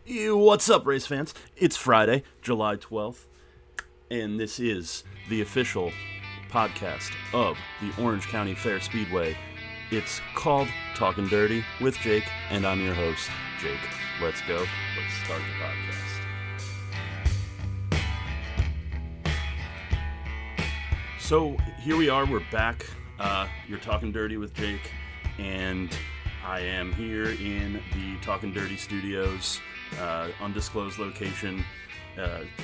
What's up, race fans? It's Friday, July 12th, and this is the official podcast of the Orange County Fair Speedway. It's called Talkin Dirty with Jake, and I'm your host, Jake. Let's go. Let's start the podcast. So here we are. We're back. You're Talkin Dirty with Jake, and I am here in the Talkin Dirty Studios. Undisclosed location,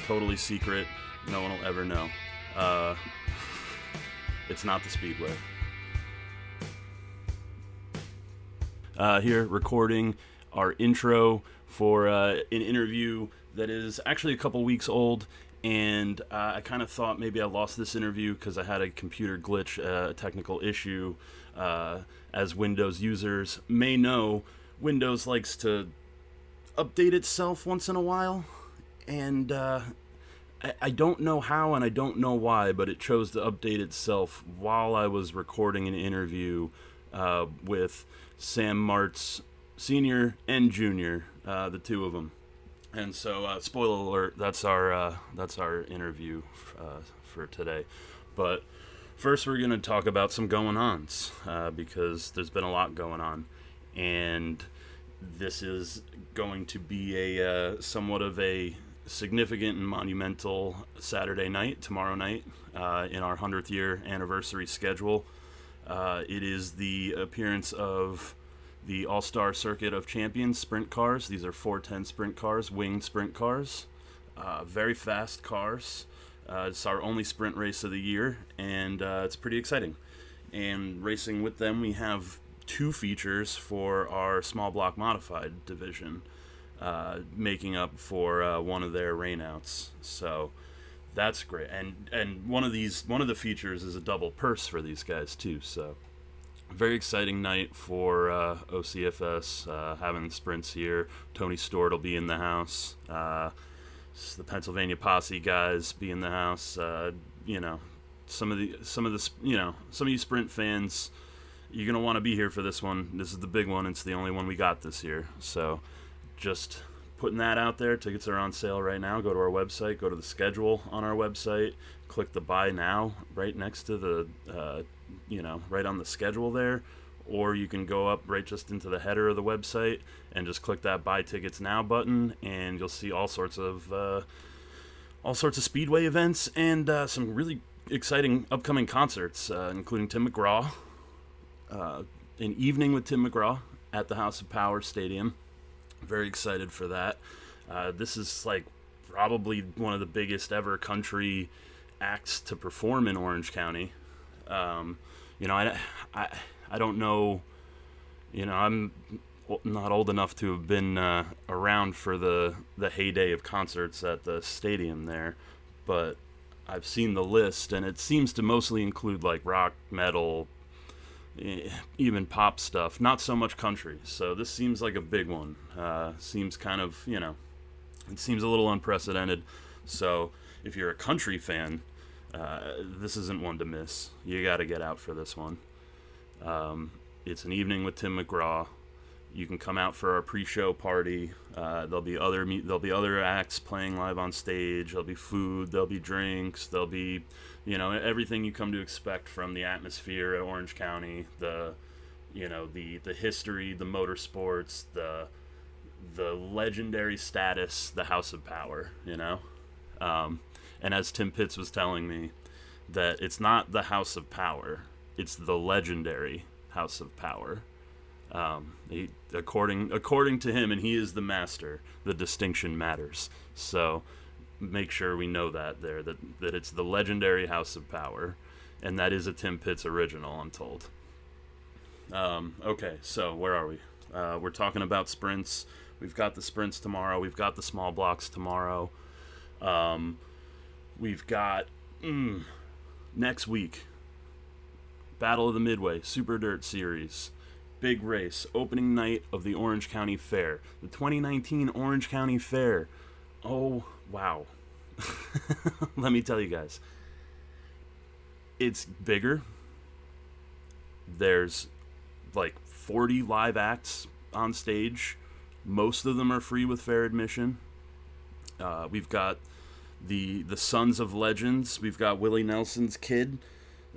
totally secret, no one will ever know. It's not the Speedway. Here recording our intro for an interview that is actually a couple weeks old, and I kind of thought maybe I lost this interview because I had a computer glitch, a technical issue. As Windows users may know, Windows likes to update itself once in a while, and I don't know how and I don't know why, but it chose to update itself while I was recording an interview with Sam Martz Sr. and Jr., the two of them. And so, spoiler alert, that's our interview for today. But first, we're going to talk about some going-ons, because there's been a lot going on, and this is going to be a somewhat of a significant and monumental Saturday night, tomorrow night, in our 100th year anniversary schedule. It is the appearance of the All-Star Circuit of Champions sprint cars. These are 410 sprint cars, winged sprint cars, very fast cars. It's our only sprint race of the year, and it's pretty exciting. And racing with them, we have two features for our small block modified division, making up for one of their rainouts. So that's great. And one of the features is a double purse for these guys too. So very exciting night for OCFS, having sprints here. Tony Stewart will be in the house. The Pennsylvania Posse guys be in the house. Some of you sprint fans, you're going to want to be here for this one. This is the big one. It's the only one we got this year. So just putting that out there. Tickets are on sale right now. Go to our website. Go to the schedule on our website. Click the buy now right next to the, right on the schedule there. Or you can go up right just into the header of the website and just click that buy tickets now button, and you'll see all sorts of speedway events and some really exciting upcoming concerts, including Tim McGraw. An evening with Tim McGraw at the House of Power Stadium. Very excited for that. This is like probably one of the biggest ever country acts to perform in Orange County. I don't know. I'm not old enough to have been around for the heyday of concerts at the stadium there, but I've seen the list, and it seems to mostly include like rock, metal, even pop stuff, not so much country. So this seems like a big one. Seems kind of, it seems a little unprecedented. So if you're a country fan, this isn't one to miss. You got to get out for this one. It's an evening with Tim McGraw. You can come out for our pre-show party. There'll be other acts playing live on stage. There'll be food. There'll be drinks. There'll be, everything you come to expect from the atmosphere at Orange County. The history, the motorsports, the legendary status, the House of Power. And as Tim Pitts was telling me, that it's not the House of Power, it's the legendary House of Power. According to him, and he is the master, the distinction matters. So make sure we know that it's the legendary House of Power, and that is a Tim Pitts original, I'm told. Okay, so where are we? We're talking about sprints. We've got the sprints tomorrow. We've got the small blocks tomorrow. We've got next week, Battle of the Midway, Super Dirt Series. Big race, opening night of the Orange County Fair. The 2019 Orange County Fair. Oh, wow. Let me tell you guys. It's bigger. There's like 40 live acts on stage Most of them are free with fair admission. We've got the Sons of Legends. We've got Willie Nelson's kid,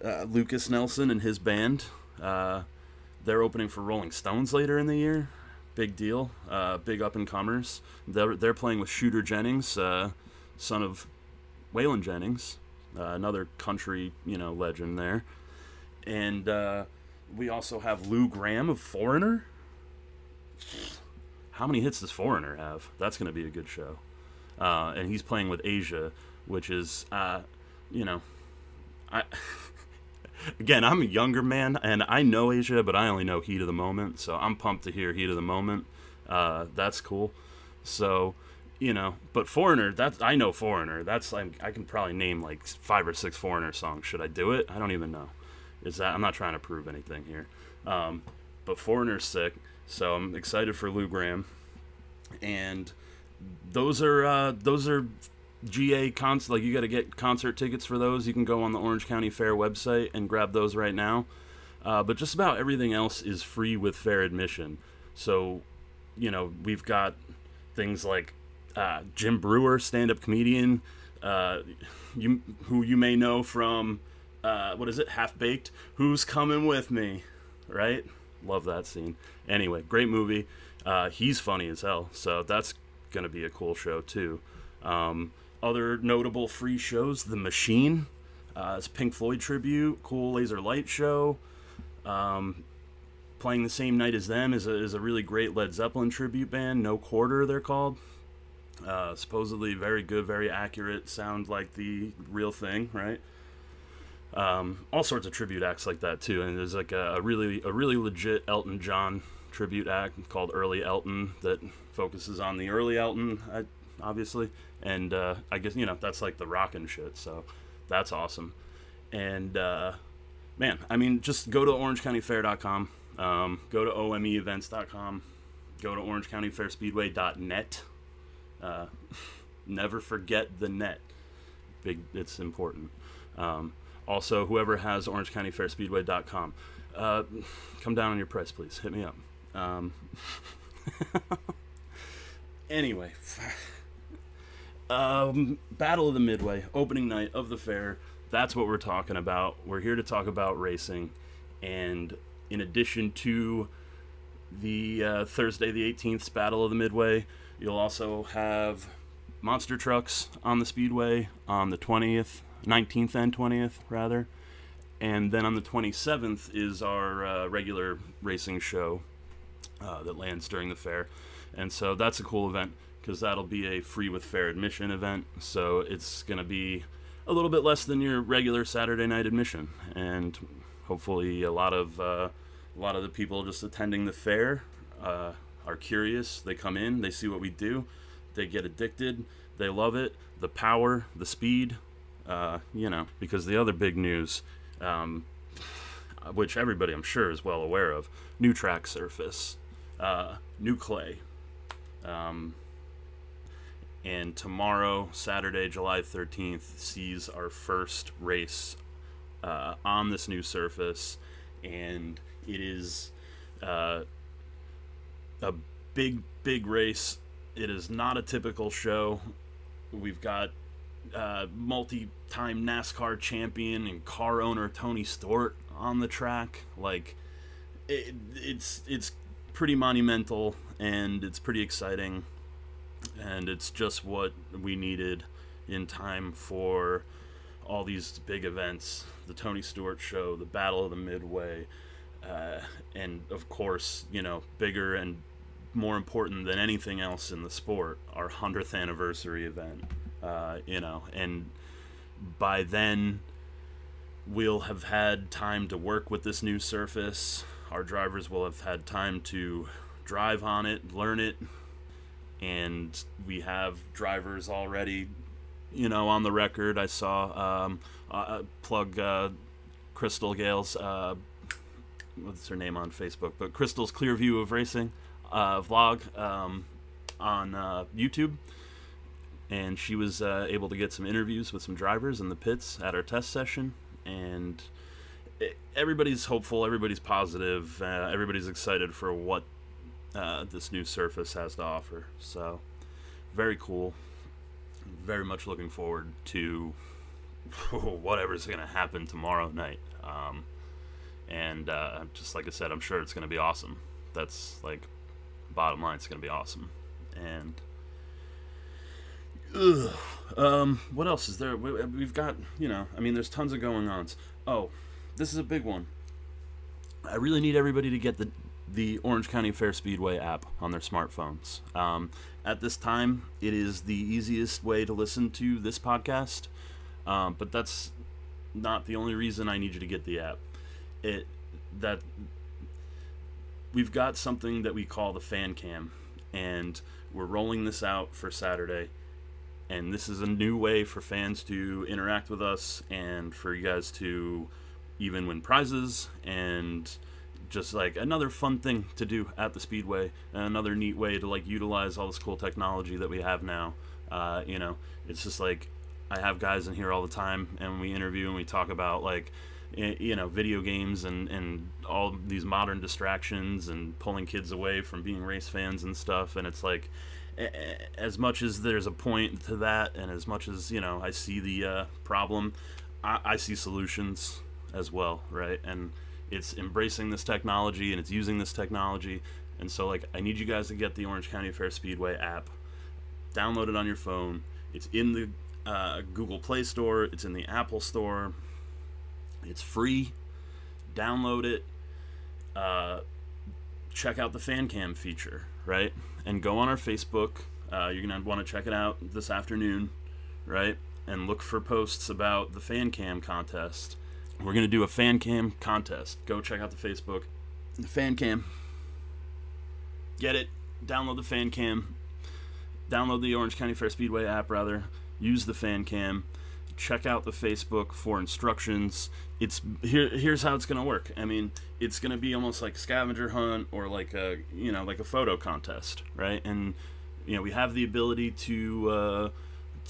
Lucas Nelson, and his band. They're opening for Rolling Stones later in the year. Big deal. Big up-and-comers. They're playing with Shooter Jennings, son of Waylon Jennings, another country, legend there. And we also have Lou Gramm of Foreigner. How many hits does Foreigner have? That's going to be a good show. And he's playing with Asia, which is, again, I'm a younger man, and I know Asia, but I only know Heat of the Moment, so I'm pumped to hear Heat of the Moment. That's cool. So, but Foreigner, I know Foreigner. That's like, I can probably name like 5 or 6 Foreigner songs. Should I do it? I don't even know. I'm not trying to prove anything here. But Foreigner's sick, so I'm excited for Lou Gramm. And those are GA concerts. Like, you got to get concert tickets for those. You can go on the Orange County Fair website and grab those right now. But just about everything else is free with fair admission. So, we've got things like Jim Brewer, stand-up comedian, who you may know from Half Baked? Who's Coming With Me, right? Love that scene. Anyway, great movie. He's funny as hell, so that's going to be a cool show too. Other notable free shows: The Machine, it's Pink Floyd tribute, cool laser light show. Playing the same night as them is a really great Led Zeppelin tribute band, No Quarter they're called. Supposedly very good, very accurate, sound like the real thing, right? All sorts of tribute acts like that too, and there's like a really legit Elton John tribute act called Early Elton that focuses on the early Elton, obviously, and I guess that's like the rockin' shit, so that's awesome. And man, I mean, just go to orangecountyfair.com, go to omeevents.com, go to orangecountyfairspeedway.net. Never forget the net. It's important. Also, whoever has orangecountyfairspeedway.com, come down on your price, please. Hit me up. Anyway, Battle of the Midway, opening night of the fair. That's what we're talking about. We're here to talk about racing. And in addition to the Thursday the 18th Battle of the Midway, you'll also have monster trucks on the Speedway on the 19th and 20th, rather. And then on the 27th is our regular racing show that lands during the fair. And so that's a cool event because that'll be a free with fair admission event. So it's going to be a little bit less than your regular Saturday night admission. And hopefully a lot of the people just attending the fair are curious. They come in, they see what we do, they get addicted, they love it, the power, the speed, because the other big news, which everybody I'm sure is well aware of, new track surface, new clay, and tomorrow, Saturday, July 13th, sees our first race on this new surface, and it is a big race. It is not a typical show. We've got multi-time NASCAR champion and car owner Tony Stewart on the track. Like, it's pretty monumental, and it's pretty exciting, and it's just what we needed in time for all these big events: the Tony Stewart Show, the Battle of the Midway, and of course, bigger and more important than anything else in the sport, our 100th anniversary event. And by then we'll have had time to work with this new surface. Our drivers will have had time to drive on it, learn it, and we have drivers already, on the record. I saw plug Crystal Gale's what's her name on Facebook, but Crystal's Clear View of Racing vlog on YouTube, and she was able to get some interviews with some drivers in the pits at our test session, and everybody's hopeful, everybody's positive, everybody's excited for what this new surface has to offer. So, very cool. Very much looking forward to whatever's going to happen tomorrow night. And just like I said, I'm sure it's going to be awesome. That's like bottom line. It's going to be awesome. And what else is there? We've got, I mean, there's tons of going-ons. Oh, this is a big one. I really need everybody to get the Orange County Fair Speedway app on their smartphones. At this time, it is the easiest way to listen to this podcast, but that's not the only reason I need you to get the app. We've got something that we call the fan cam, and we're rolling this out for Saturday. And this is a new way for fans to interact with us and for you guys to even win prizes, and just like another fun thing to do at the Speedway, and another neat way to like utilize all this cool technology that we have now. It's just like I have guys in here all the time, and we interview and we talk about like video games and all these modern distractions and pulling kids away from being race fans and stuff. And it's like, as much as there's a point to that, and as much as I see the problem, I see solutions as well, right? And it's embracing this technology, and it's using this technology. And so like I need you guys to get the Orange County Fair Speedway app, download it on your phone. It's in the Google Play Store, it's in the Apple Store, it's free. Download it, check out the fan cam feature, right? And go on our Facebook. You're going to want to check it out this afternoon, right? And look for posts about the fan cam contest. We're going to do a fan cam contest. Go check out the Facebook. The fan cam. Get it. Download the fan cam. Download the Orange County Fair Speedway app, rather. Use the fan cam. Check out the Facebook for instructions. Here's how it's going to work. I mean, it's going to be almost like a scavenger hunt, or like a photo contest, right? And we have the ability to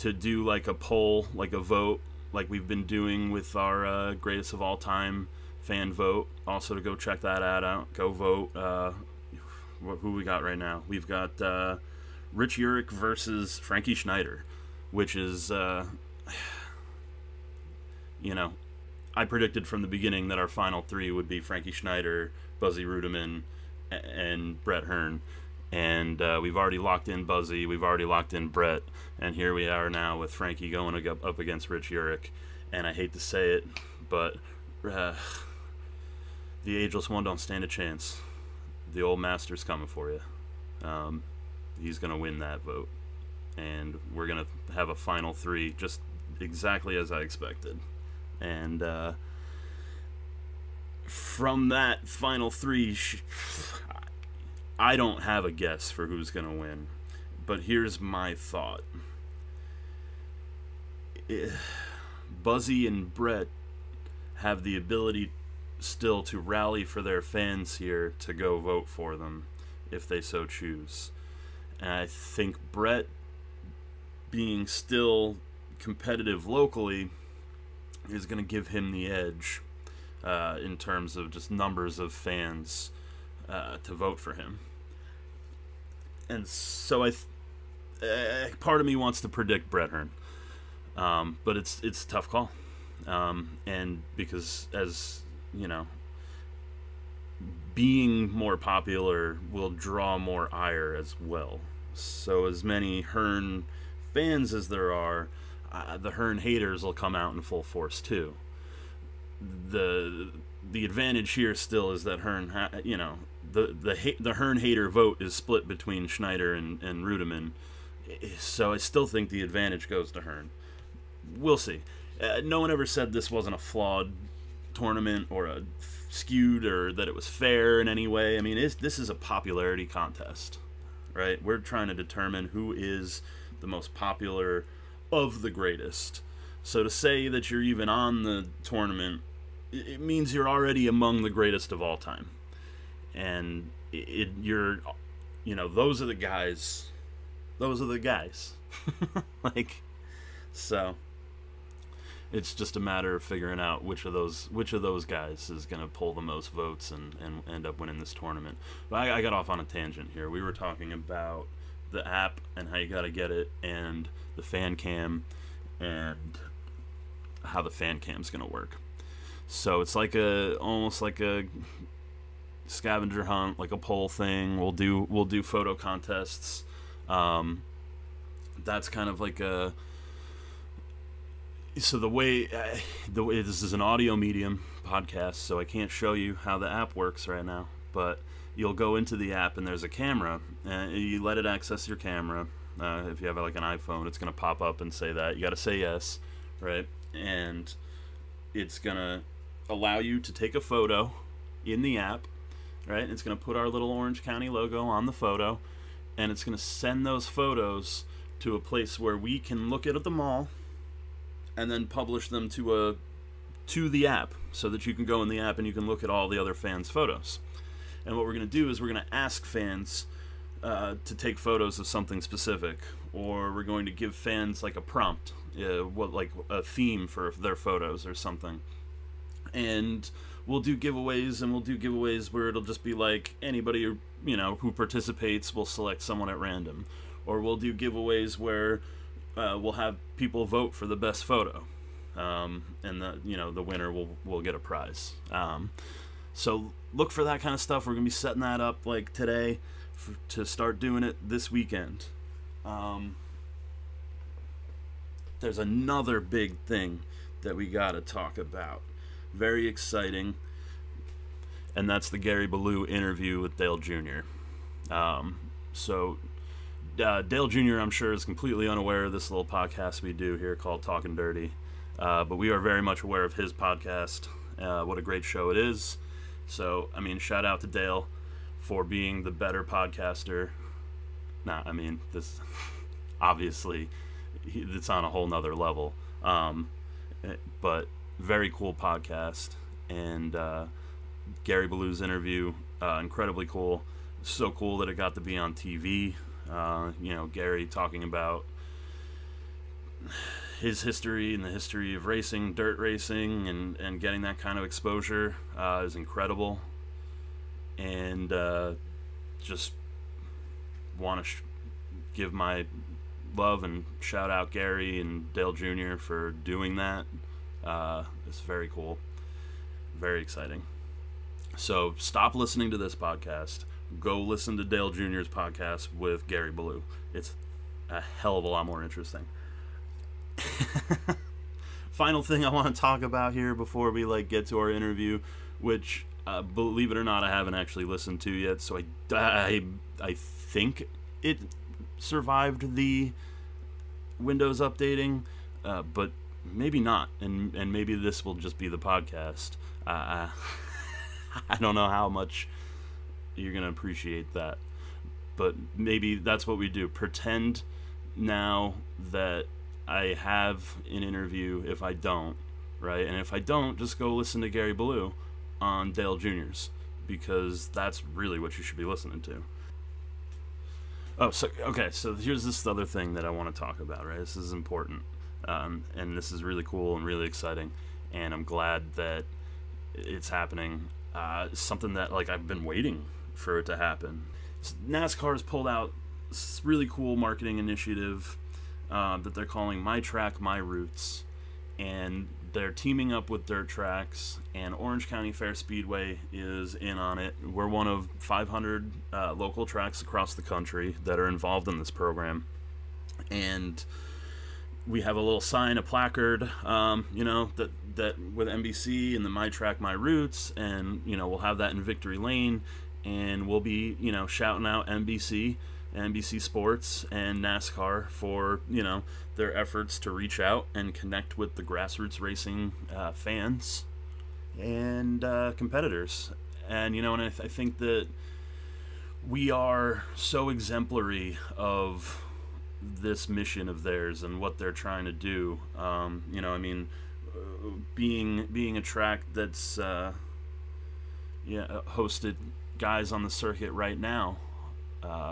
do like a poll, like a vote, like we've been doing with our greatest of all time fan vote. Also, to go check that ad out, go vote. Who we got right now? We've got Rich Urich versus Frankie Schneider, which is I predicted from the beginning that our final three would be Frankie Schneider, Buzzy Rudeman, and Brett Hearn. And we've already locked in Buzzy, we've already locked in Brett, and here we are now with Frankie going up against Rich Urich. And I hate to say it, but the ageless one don't stand a chance. The old master's coming for you. He's going to win that vote. And we're going to have a final three, just exactly as I expected. And from that final three, I don't have a guess for who's going to win. But here's my thought. Buzzy and Brett have the ability still to rally for their fans here to go vote for them if they so choose. And I think Brett, being still competitive locally, is going to give him the edge in terms of just numbers of fans to vote for him. And so part of me wants to predict Brett Hearn, but it's a tough call, and because, as being more popular will draw more ire as well. So as many Hearn fans as there are, the Hearn haters will come out in full force too. The advantage here still is that Hearn, the Hearn hater vote is split between Schneider and Rudeman, so I still think the advantage goes to Hearn. We'll see. No one ever said this wasn't a flawed tournament or a skewed or that it was fair in any way. I mean, this is a popularity contest, right? We're trying to determine who is the most popular of the greatest. So to say that you're even on the tournament, it means you're already among the greatest of all time. And you're, those are the guys. Those are the guys. So, It's just a matter of figuring out which of those guys is going to pull the most votes and end up winning this tournament. But I got off on a tangent here. We were talking about the app and how you got to get it, and the fan cam, and how the fan cam's going to work. So it's like almost like a scavenger hunt, like a poll thing. We'll do photo contests. That's kind of like a. So the way this is an audio medium podcast, so I can't show you how the app works right now. But you'll go into the app and there's a camera, and you let it access your camera. If you have like an iPhone, it's gonna pop up and say that. You gotta say yes, right? And it's gonna allow you to take a photo in the app, right? It's gonna put our little Orange County logo on the photo, and it's gonna send those photos to a place where we can look at them all, and then publish them to the app, so that you can go in the app and you can look at all the other fans' photos. And what we're going to do is we're going to ask fans to take photos of something specific, or we're going to give fans like a prompt, like a theme for their photos or something. And we'll do giveaways, where it'll just be like anybody who participates will select someone at random, or we'll do giveaways where we'll have people vote for the best photo, and the winner will get a prize. So look for that kind of stuff. We're gonna be setting that up like today to start doing it this weekend. There's another big thing that we gotta talk about. Very exciting, and that's the Gary Ballou interview with Dale Jr. Dale Jr., I'm sure, is completely unaware of this little podcast we do here called Talkin Dirty, but we are very much aware of his podcast. What a great show it is. So, I mean, shout out to Dale for being the better podcaster. This obviously, it's on a whole nother level, but very cool podcast. And Gary Ballou's interview, incredibly cool. So cool that it got to be on TV. Gary talking about his history and the history of racing, dirt racing, and getting that kind of exposure is incredible. And just want to give my love and shout out Gary and Dale Jr. for doing that. It's very cool, very exciting. So stop listening to this podcast. Go listen to Dale Jr.'s podcast with Gary Ballou. It's a hell of a lot more interesting. Final thing I want to talk about here before we get to our interview, which believe it or not, I haven't actually listened to yet. So I think it survived the Windows updating, but maybe not, and maybe this will just be the podcast. I don't know how much you're going to appreciate that, but maybe that's what we do. Pretend now that I have an interview if I don't, right? And if I don't, just go listen to Gary Ballou on Dale Jr.'s, because that's really what you should be listening to. So here's this other thing that I want to talk about, right? This is important, and this is really cool and really exciting, and I'm glad that it's happening. Something that I've been waiting for it to happen. NASCAR has pulled out this really cool marketing initiative that they're calling My Track, My Roots, and they're teaming up with dirt tracks, and Orange County Fair Speedway is in on it. We're one of 500 local tracks across the country that are involved in this program, and we have a little sign, a placard, that with NBC and the My Track, My Roots, and we'll have that in Victory Lane, and we'll be shouting out NBC Sports and NASCAR for their efforts to reach out and connect with the grassroots racing fans and competitors. And and I think that we are so exemplary of this mission of theirs and what they're trying to do. Being a track that's hosted guys on the circuit right now,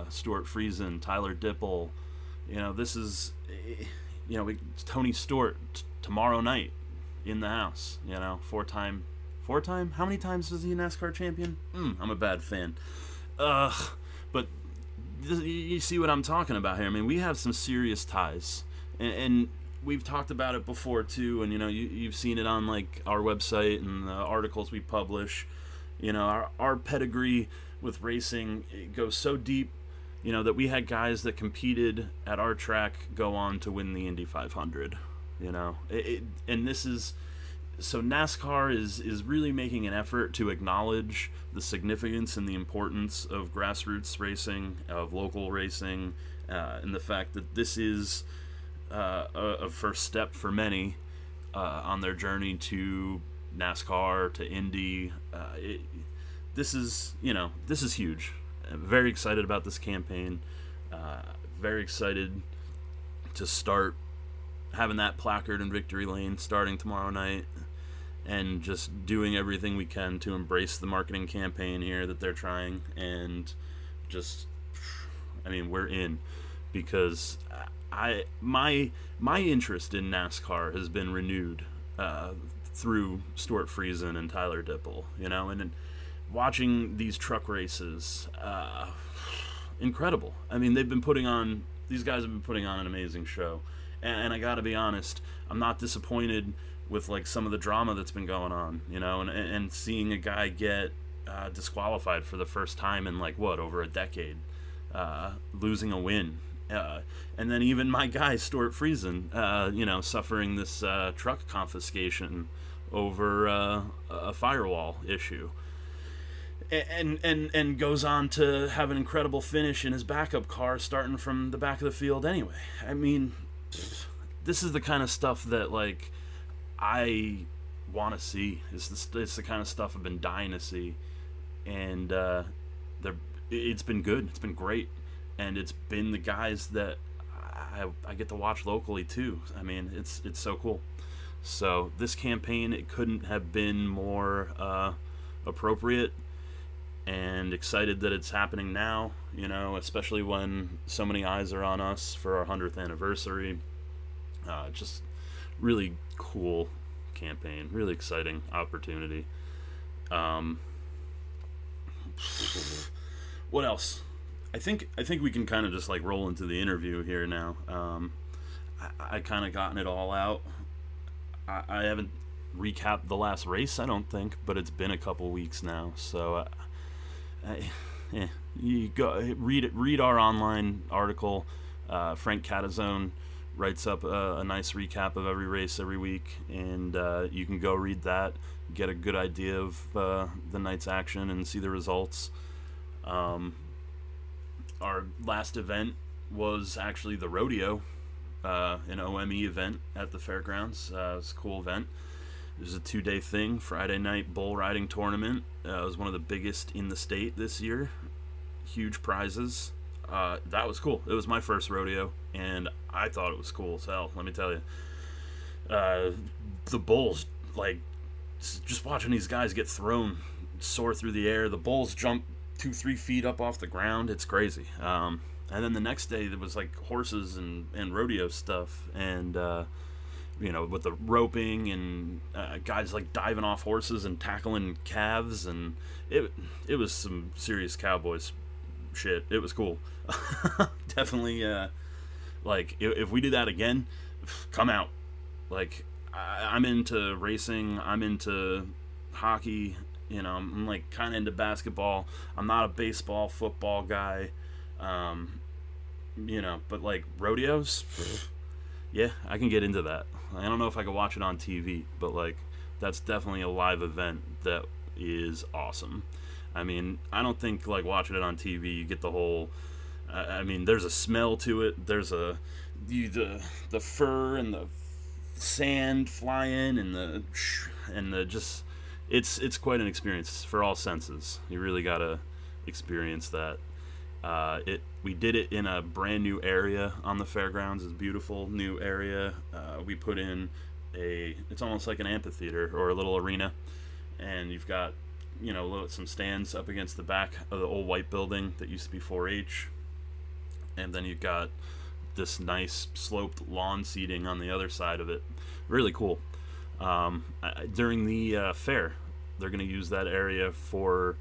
Stuart Friesen, Tyler Dipple, this is Tony Stewart tomorrow night in the house. You know, four-time. How many times was he a NASCAR champion? I'm a bad fan. But you see what I'm talking about here. I mean, we have some serious ties, and we've talked about it before too. And you know, you've seen it on like our website and the articles we publish. You know, our pedigree with racing, it goes so deep. You know, that we had guys that competed at our track go on to win the Indy 500. You know, and this is. So NASCAR is really making an effort to acknowledge the significance and the importance of grassroots racing, of local racing, and the fact that this is a first step for many on their journey to NASCAR, to Indy. This is huge. I'm very excited about this campaign. Very excited to start having that placard in Victory Lane starting tomorrow night. And just doing everything we can to embrace the marketing campaign here that they're trying, and just, I mean, we're in, because my interest in NASCAR has been renewed through Stuart Friesen and Tyler Dipple, you know, and watching these truck races, incredible. I mean, these guys have been putting on an amazing show, and I gotta be honest, I'm not disappointed with like some of the drama that's been going on, you know, and seeing a guy get disqualified for the first time in like over a decade, losing a win, and then even my guy Stuart Friesen, you know, suffering this truck confiscation over a firewall issue, and goes on to have an incredible finish in his backup car, starting from the back of the field anyway. I mean, this is the kind of stuff that like I want to see. It's the kind of stuff I've been dying to see, and it's been good. It's been great, and it's been the guys that I get to watch locally too. I mean, it's so cool. So this campaign, it couldn't have been more appropriate, and excited that it's happening now. You know, especially when so many eyes are on us for our 100th anniversary. Just really cool campaign, really exciting opportunity. What else? I think we can kind of just like roll into the interview here now. I kind of gotten it all out. I haven't recapped the last race, I don't think, but it's been a couple weeks now, so you go read our online article. Frank Catazone writes up a nice recap of every race every week, and you can go read that, get a good idea of the night's action and see the results. Our last event was actually the rodeo, an OME event at the fairgrounds. It was a cool event. It was a 2-day thing, Friday night bull riding tournament. It was one of the biggest in the state this year. Huge prizes. That was cool. It was my first rodeo, and I thought it was cool as hell, let me tell you. The bulls, like, just watching these guys get thrown, soar through the air. The bulls jump 2-3 feet up off the ground. It's crazy. And then the next day, there was, like, horses and rodeo stuff, and, you know, with the roping and guys, like, diving off horses and tackling calves, and it was some serious Cowboys shit. It was cool. Definitely, like, if we do that again, come out. Like, I'm into racing, I'm into hockey, you know, I'm like kind of into basketball. I'm not a baseball, football guy, you know, but like rodeos, yeah, I can get into that. I don't know if I could watch it on TV, but like, that's definitely a live event that is awesome. I mean, I don't think like watching it on TV, you get the whole, I mean, there's a smell to it. There's the fur and the sand flying and the just, it's quite an experience for all senses. You really gotta experience that. We did it in a brand new area on the fairgrounds. It's a beautiful new area. We put in it's almost like an amphitheater or a little arena, and you've got, you know, some stands up against the back of the old white building that used to be 4-H, and then you've got this nice sloped lawn seating on the other side of it. Really cool. During the fair, they're going to use that area for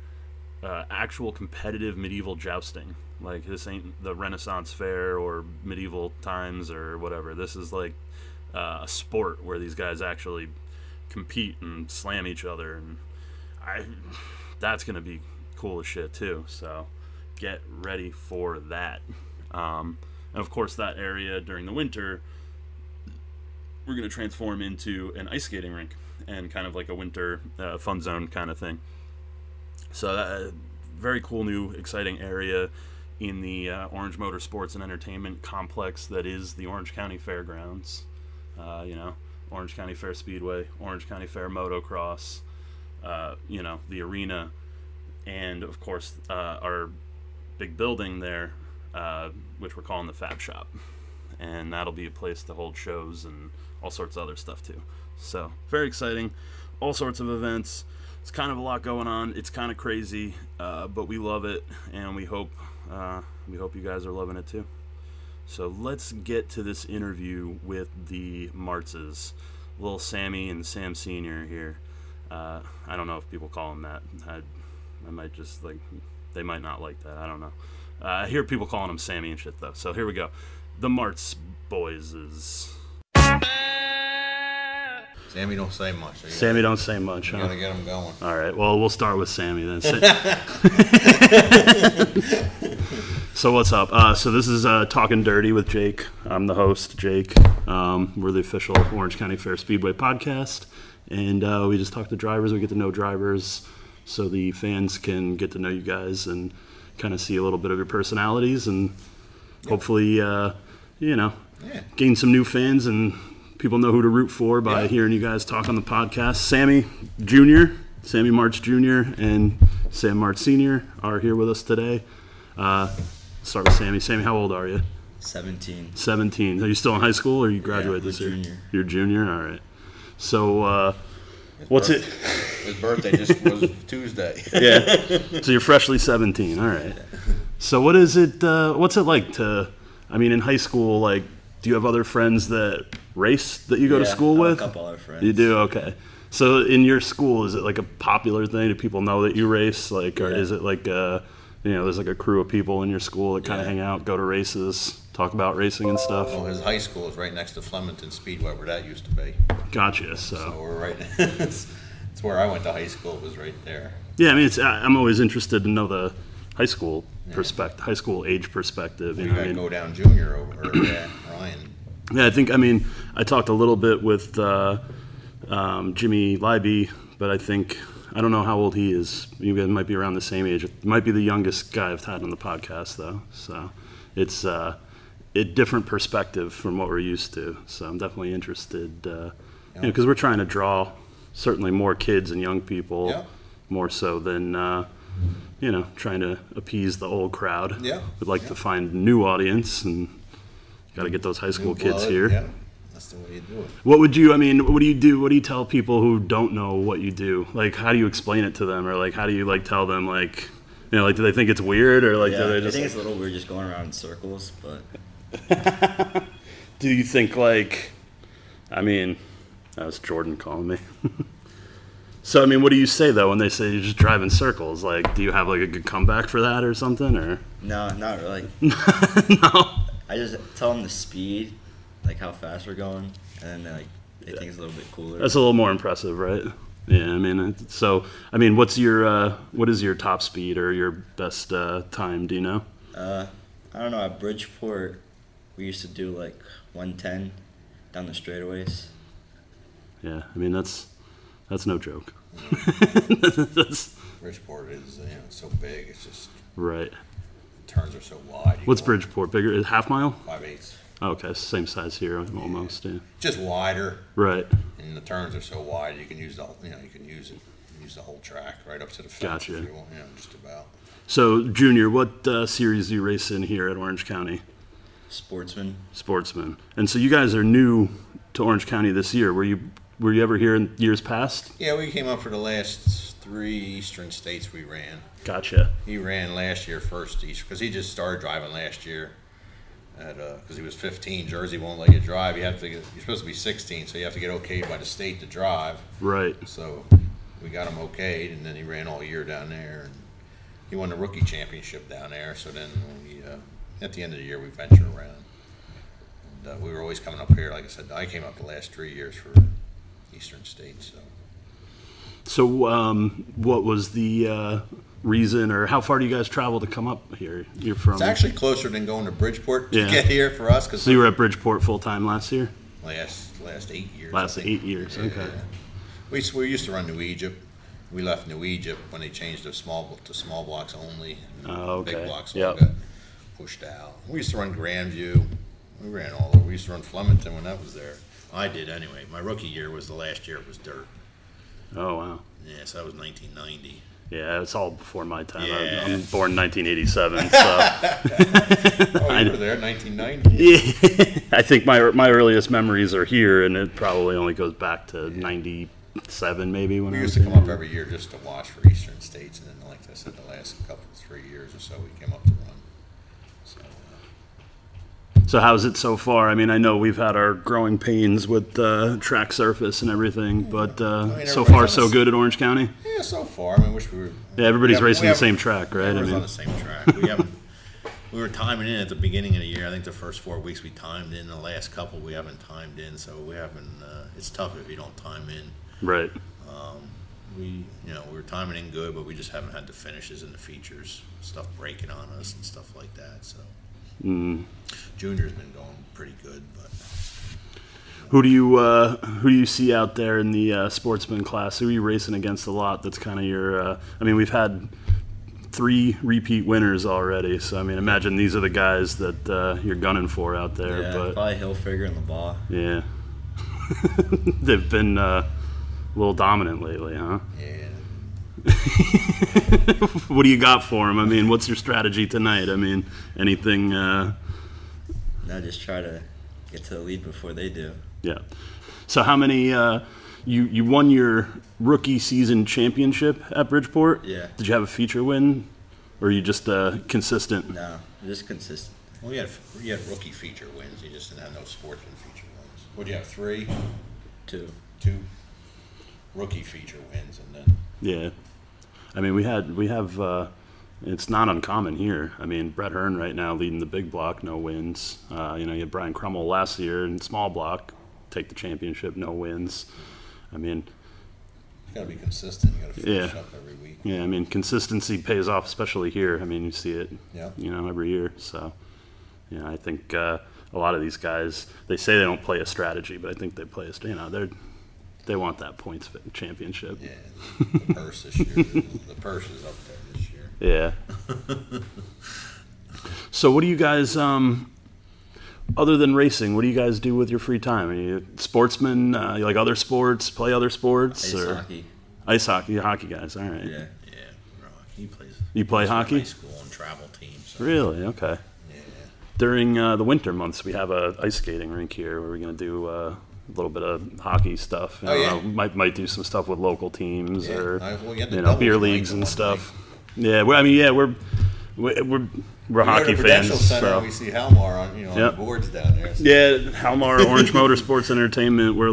actual competitive medieval jousting. Like, this ain't the Renaissance fair or medieval times or whatever. This is like a sport where these guys actually compete and slam each other, and that's going to be cool as shit too. So get ready for that. And of course, that area during the winter, we're going to transform into an ice skating rink and kind of like a winter fun zone kind of thing. So very cool, new, exciting area in the Orange Motorsports and Entertainment complex that is the Orange County Fairgrounds. Orange County Fair Speedway, Orange County Fair Motocross, the arena, and of course our big building there, which we're calling the Fab Shop. And that'll be a place to hold shows and all sorts of other stuff too. So very exciting, all sorts of events. It's kind of a lot going on. It's kind of crazy, but we love it, and we hope you guys are loving it too. So let's get to this interview with the Martzs, little Sammy and Sam Sr. here. I don't know if people call him that. I might just they might not like that. I don't know. I hear people calling him Sammy and shit though. So here we go. The Martz boys is. Sammy don't say much. Sammy don't say much. You gotta get him going. All right. Well, we'll start with Sammy then. So what's up? So this is Talkin Dirty with Jake. I'm the host, Jake. We're the official Orange County Fair Speedway podcast, and we just talk to drivers. We get to know drivers, so the fans can get to know you guys and kind of see a little bit of your personalities, and hopefully, gain some new fans and people know who to root for by hearing you guys talk on the podcast. Sammy Martz Jr. and Sam Martz Sr. are here with us today. Start with Sammy. Sammy, how old are you? 17. 17. Are you still in high school or you graduated this year? Junior. You're junior? All right. So, His birthday just was Tuesday. Yeah. So you're freshly 17. All right. So what is it, what's it like in high school, like, do you have other friends that race that you go to school with? A couple other friends. You do? Okay. So in your school, is it like a popular thing? Do people know that you race? Like, or is it like there's like a crew of people in your school that kind of hang out, go to races, talk about racing and stuff? Well, his high school is right next to Flemington Speedway, where that used to be. Gotcha. So we're right. It's where I went to high school. It was right there. Yeah, I'm always interested to know the high school perspective, high school age perspective. You got to go down junior over Ryan. Yeah, I talked a little bit with Jimmy Leiby, but I don't know how old he is. You guys might be around the same age. It might be the youngest guy I've had on the podcast, though. So it's a different perspective from what we're used to. So I'm definitely interested, because we're trying to draw certainly more kids and young people, more so than trying to appease the old crowd. Yeah, we'd like to find a new audience, and got to get those high school kids here. Yeah. That's the way you do it. What do you do? What do you tell people who don't know what you do? Like, how do you explain it to them? Or like, how do you tell them, like, do they think it's weird? Or like, do they just... I think it's a little weird just going around in circles, but... Do you think that was Jordan calling me. So, what do you say though when they say you just drive in circles? Like, do you have like a good comeback for that or something? Or No, not really. No. I just tell them the speed, like how fast we're going, and then they think it's a little bit cooler. That's a little more impressive, right? Yeah, what is your top speed or your best time? Do you know? I don't know. At Bridgeport, we used to do like 110 down the straightaways. Yeah, that's no joke. Bridgeport is so big. It's just right. The turns are so wide. What's Bridgeport? Bigger? Is half mile? 5/8. Okay, same size here almost. Yeah. Just wider. Right. And the turns are so wide, you can use the use the whole track right up to the fence. Gotcha. If you want, just about. So, Junior, what series do you race in here at Orange County? Sportsman. And so you guys are new to Orange County this year. Were you ever here in years past? Yeah, we came up for the last 3 Eastern states we ran. Gotcha. He ran last year first East because he just started driving last year. because he was 15. Jersey won't let you drive. You're supposed to be 16, so you have to get okayed by the state to drive. Right. So we got him okayed, and then he ran all year down there, and he won the rookie championship down there. So then we, at the end of the year, we venture around. And we were always coming up here. Like I said, I came up the last 3 years for Eastern States. So what was the reason, or how far do you guys travel to come up here? You're from? It's actually closer than going to Bridgeport to get here for us. So you were at Bridgeport full time last year? Last 8 years. Last 8 years, yeah, okay. Yeah. We used to run New Egypt. We left New Egypt when they changed to small blocks only. Okay. Big blocks all got pushed out. We used to run Grandview. We ran all over. We used to run Flemington when that was there. I did anyway. My rookie year was the last year it was dirt. Oh, wow. Yeah, so that was 1990. Yeah, it's all before my time. Yeah. I'm born in 1987, so. Oh, you were there in 1990? Yeah. I think my earliest memories are here, and it probably only goes back to 97 maybe. When we I used was to come up every year just to watch for Eastern States, and then, like I said, the last 3 years or so, we came up to run. So how's it so far? I mean, I know we've had our growing pains with track surface and everything, but so far so good at Orange County? Yeah, so far. I mean, wish we were. Yeah, everybody's racing the same track, right? Everyone's on the same track. We were timing in at the beginning of the year. I think the first 4 weeks we timed in. The last couple we haven't timed in, so we haven't. It's tough if you don't time in. Right. We were timing in good, but we just haven't had the finishes and the features, stuff breaking on us and stuff like that. So. Junior's been going pretty good, but who do you see out there in the sportsman class? Who are you racing against a lot? That's kind of your. I mean, we've had 3 repeat winners already, so I mean, imagine these are the guys that you're gunning for out there. Yeah, but probably Hilfiger and LeBaugh. Yeah, they've been a little dominant lately, huh? Yeah. What do you got for them? I mean, what's your strategy tonight? I mean, anything? No, just try to get to the lead before they do. Yeah. So how many? You won your rookie season championship at Bridgeport. Yeah. Did you have a feature win, or are you just consistent? No, just consistent. Well, you had rookie feature wins. You just didn't have no sportsman feature wins. What do you have? 3? 2. 2 rookie feature wins, and then. Yeah. I mean, we have. It's not uncommon here. I mean, Brett Hearn right now leading the big block, no wins. You had Brian Crummell last year in small block, take the championship, no wins. I mean, you got to be consistent. You got to finish up every week. Yeah, I mean, consistency pays off, especially here. I mean, you see it, every year. So, I think a lot of these guys, they say they don't play a strategy, but I think they play they want that points championship. Yeah, the purse this year. The purse is up there this year. Yeah. So what do you guys, other than racing, what do you guys do with your free time? Are you sportsmen? You like other sports? Play other sports? Ice hockey. Ice hockey. You're hockey guys. All right. Yeah. He plays. You play hockey? High school and travel teams. So. Really? Okay. Yeah. During the winter months, we have a ice skating rink here where we're going to do a little bit of hockey stuff. Might do some stuff with local teams or beer leagues and stuff. Yeah, we're hockey fans. Center, so. We see Halmar on the boards down there. So. Yeah, Halmar, Orange Motorsports Entertainment. We're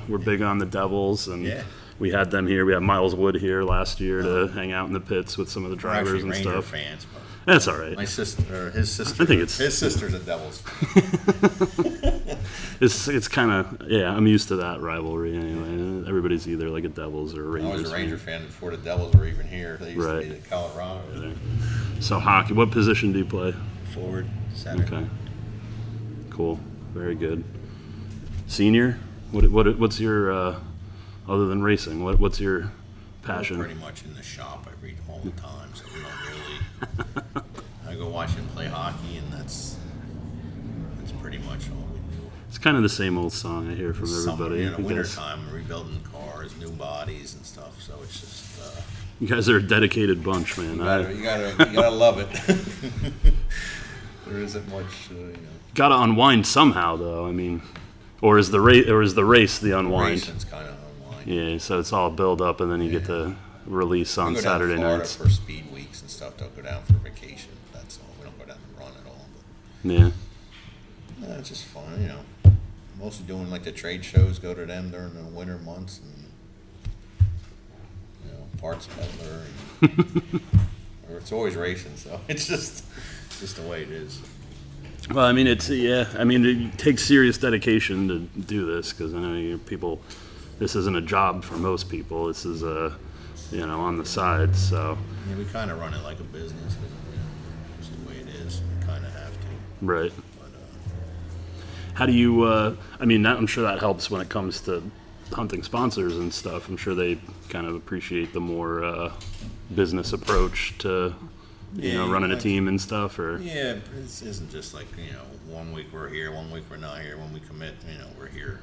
we're big on the Devils, and we had them here. We had Miles Wood here last year to hang out in the pits with some of the drivers and Ranger stuff. Fans, but that's all right. My sister, his sister. I think his sister's a Devils fan. It's kind of I'm used to that rivalry anyway. Everybody's either like a Devils or a Rangers. I was a Ranger fan before the Devils were even here. They used to be in Colorado. Right. So hockey, what position do you play? Forward, center. Okay. Cool. Very good. Senior? What's your other than racing? What's your passion? We're pretty much in the shop. I read all the time, so we don't really. I go watch him play hockey, and that's pretty much all we do. It's kind of the same old song I hear from everybody. In the wintertime, rebuilding cars, new bodies and stuff. So it's just. You guys are a dedicated bunch, man. You gotta love it. There isn't much. Got to unwind somehow, though. I mean, or is the race the unwind? The racing's kind of unwind. Yeah, so it's all build up, and then you get to release on Saturday nights. For speed weeks and stuff. Don't go down for vacation. That's all. We don't go down to run at all. But. Yeah. It's just fun, you know. Mostly doing like the trade shows, go to them during the winter months, and you know, parts peddler. And, or it's always racing, so it's just the way it is. Well, I mean, it takes serious dedication to do this, because I know people. This isn't a job for most people. This is on the side. So yeah, we kind of run it like a business. It's the way it is. We kind of have to. Right. How do you, I'm sure that helps when it comes to hunting sponsors and stuff. I'm sure they kind of appreciate the more business approach to, running a team and stuff. Or yeah, it isn't just like, 1 week we're here, 1 week we're not here. When we commit, we're here.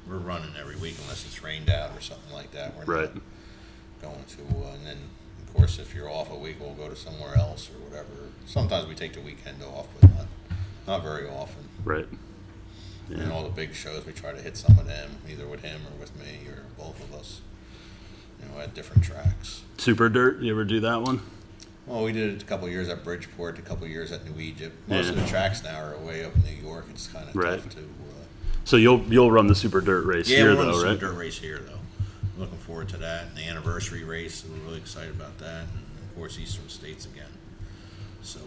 We're running every week unless it's rained out or something like that. We're not going to, and then, of course, if you're off a week, we'll go to somewhere else or whatever. Sometimes we take the weekend off, but not very often. Right. Yeah. And all the big shows, we try to hit some of them, either with him or with me or both of us, at different tracks. Super Dirt, you ever do that one? Well, we did it a couple of years at Bridgeport, a couple of years at New Egypt. Most of the tracks now are way up in New York. It's kind of tough to. So you'll run the Super Dirt race here, though, right? Yeah, we'll run the Super Dirt race here, though. I'm looking forward to that. And the anniversary race, we're really excited about that. And, of course, Eastern States again. So.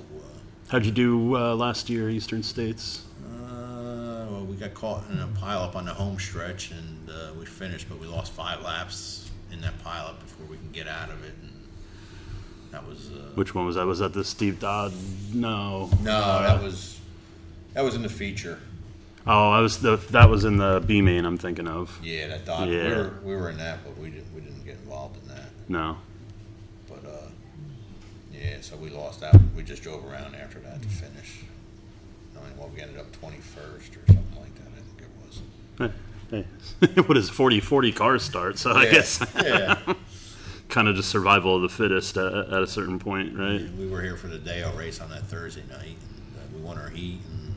How'd you do last year, Eastern States? Well, we got caught in a pileup on the home stretch, and we finished, but we lost 5 laps in that pileup before we can get out of it. And that was. Which one was that? Was that the Steve Dodd? No. No, that was in the feature. Oh, that was in the B main I'm thinking of. Yeah, that Dodd. Yeah. We were in that, but we didn't get involved in that. No. But yeah, so we lost that. We just drove around after that to finish. We ended up 21st or something like that, I think it was. Hey. What is 40 cars start, so I guess kind of just survival of the fittest at a certain point, right? Yeah, we were here for the day-out race on that Thursday night, and we won our heat, and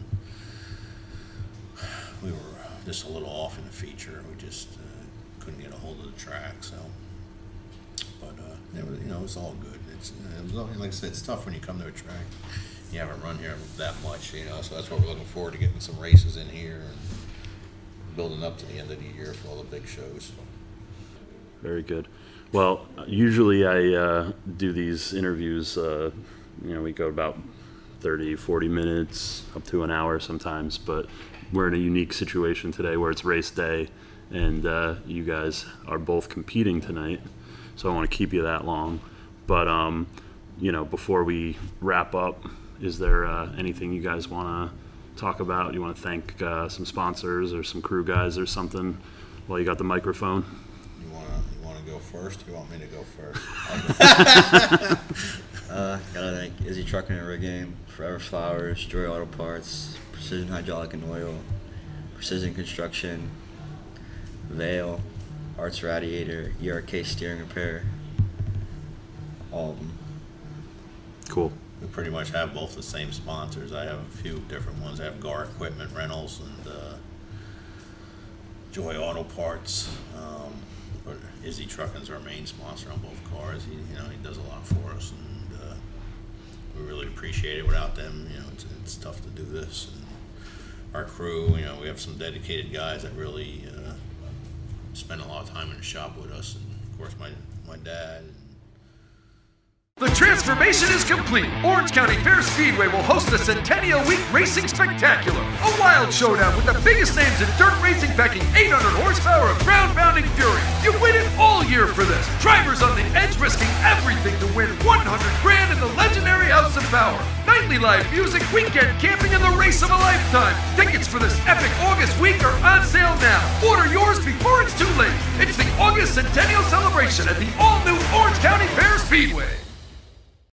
we were just a little off in the feature. We just couldn't get a hold of the track, so. But, it was all good. Like I said, it's tough when you come to a track. You haven't run here that much, so that's what we're looking forward to, getting some races in here and building up to the end of the year for all the big shows. Very good. Well, usually I do these interviews, we go about 30, 40 minutes, up to an hour sometimes, but we're in a unique situation today where it's race day, and you guys are both competing tonight, so I want to keep you that long. But, before we wrap up, is there anything you guys want to talk about? You want to thank some sponsors or some crew guys or something while you got the microphone? You want to go first? You want me to go first? Gotta thank Izzy Trucking and Rigging, Forever Flowers, Joy Auto Parts, Precision Hydraulic and Oil, Precision Construction, Vail, Arts Radiator, ERK Steering Repair, all of them. Cool. We pretty much have both the same sponsors. I have a few different ones. I have Gar Equipment Rentals and Joy Auto Parts. But Izzy Trucking's our main sponsor on both cars. He does a lot for us, and we really appreciate it. Without them, it's tough to do this. And our crew, we have some dedicated guys that really spend a lot of time in the shop with us, and of course my dad. The transformation is complete. Orange County Fair Speedway will host the Centennial Week Racing Spectacular, a wild showdown with the biggest names in dirt racing, packing 800 horsepower of ground-pounding fury. You've waited all year for this. Drivers on the edge risking everything to win $100,000 in the legendary House of Power. Nightly live music, weekend camping, and the race of a lifetime. Tickets for this epic August week are on sale now. Order yours before it's too late. It's the August Centennial Celebration at the all-new